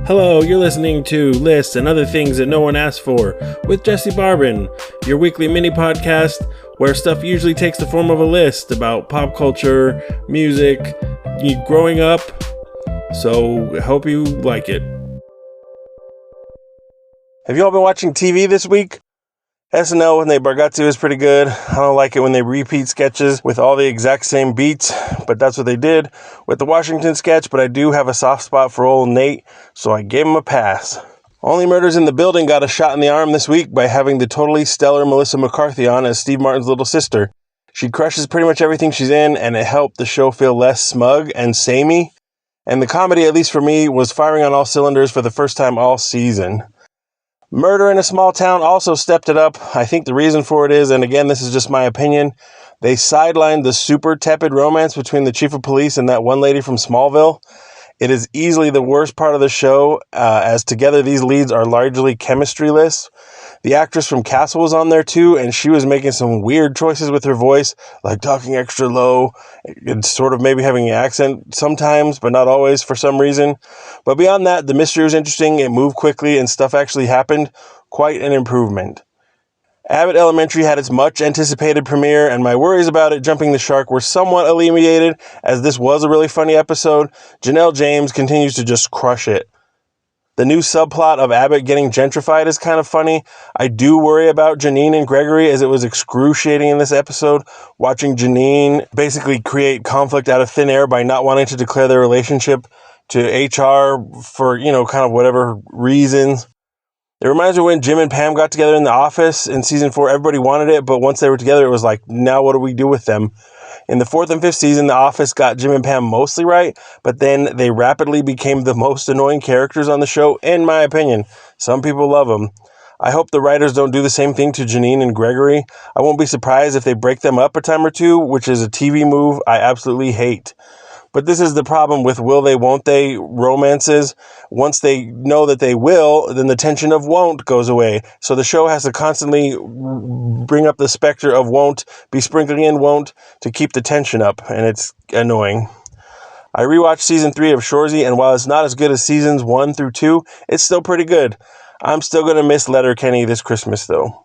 Hello, you're listening to Lists and Other Things That No One Asked For with Jesse Barbin, your weekly mini podcast where stuff usually takes the form of a list about pop culture, music, growing up. So, hope you like it. Have you all been watching TV this week? SNL when they Bargatze is pretty good. I don't like it when they repeat sketches with all the exact same beats, but that's what they did with the Washington sketch. But I do have a soft spot for old Nate, so I gave him a pass. Only Murders in the Building got a shot in the arm this week by having the totally stellar Melissa McCarthy on as Steve Martin's little sister. She crushes pretty much everything she's in, and it helped the show feel less smug and samey. And the comedy, at least for me, was firing on all cylinders for the first time all season. Murder in a Small Town also stepped it up. I think the reason for it is, and again, this is just my opinion, they sidelined the super tepid romance between the chief of police and that one lady from Smallville. It is easily the worst part of the show, as together these leads are largely chemistry-less. The actress from Castle was on there too, and she was making some weird choices with her voice, like talking extra low, and sort of maybe having an accent sometimes, but not always for some reason. But beyond that, the mystery was interesting, it moved quickly, and stuff actually happened. Quite an improvement. Abbott Elementary had its much-anticipated premiere, and my worries about it jumping the shark were somewhat alleviated, as this was a really funny episode. Janelle James continues to just crush it. The new subplot of Abbott getting gentrified is kind of funny. I do worry about Janine and Gregory, as it was excruciating in this episode, watching Janine basically create conflict out of thin air by not wanting to declare their relationship to HR for, kind of whatever reasons. It reminds me when Jim and Pam got together in The Office in season 4. Everybody wanted it, but once they were together, it was like, now what do we do with them? In the 4th and 5th season, The Office got Jim and Pam mostly right, but then they rapidly became the most annoying characters on the show, in my opinion. Some people love them. I hope the writers don't do the same thing to Janine and Gregory. I won't be surprised if they break them up a time or two, which is a TV move I absolutely hate. But this is the problem with will they, won't they romances. Once they know that they will, then the tension of won't goes away. So the show has to constantly bring up the specter of won't, be sprinkling in won't to keep the tension up, and it's annoying. I rewatched season 3 of Shoresy, and while it's not as good as seasons 1 through 2, it's still pretty good. I'm still going to miss Letterkenny this Christmas, though.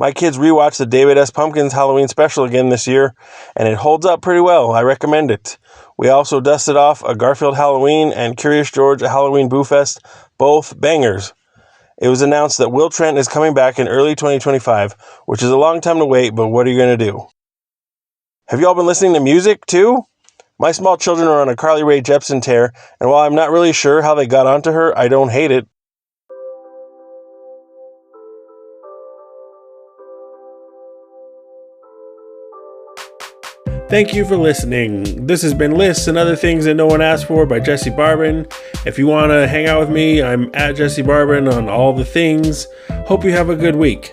My kids rewatched the David S. Pumpkins Halloween special again this year, and it holds up pretty well. I recommend it. We also dusted off a Garfield Halloween and Curious George a Halloween Boo Fest, both bangers. It was announced that Will Trent is coming back in early 2025, which is a long time to wait, but what are you going to do? Have you all been listening to music, too? My small children are on a Carly Rae Jepsen tear, and while I'm not really sure how they got onto her, I don't hate it. Thank you for listening. This has been Lists and Other Things That No One Asked For by Jesse Barbin. If you want to hang out with me, I'm at Jesse Barbin on all the things. Hope you have a good week.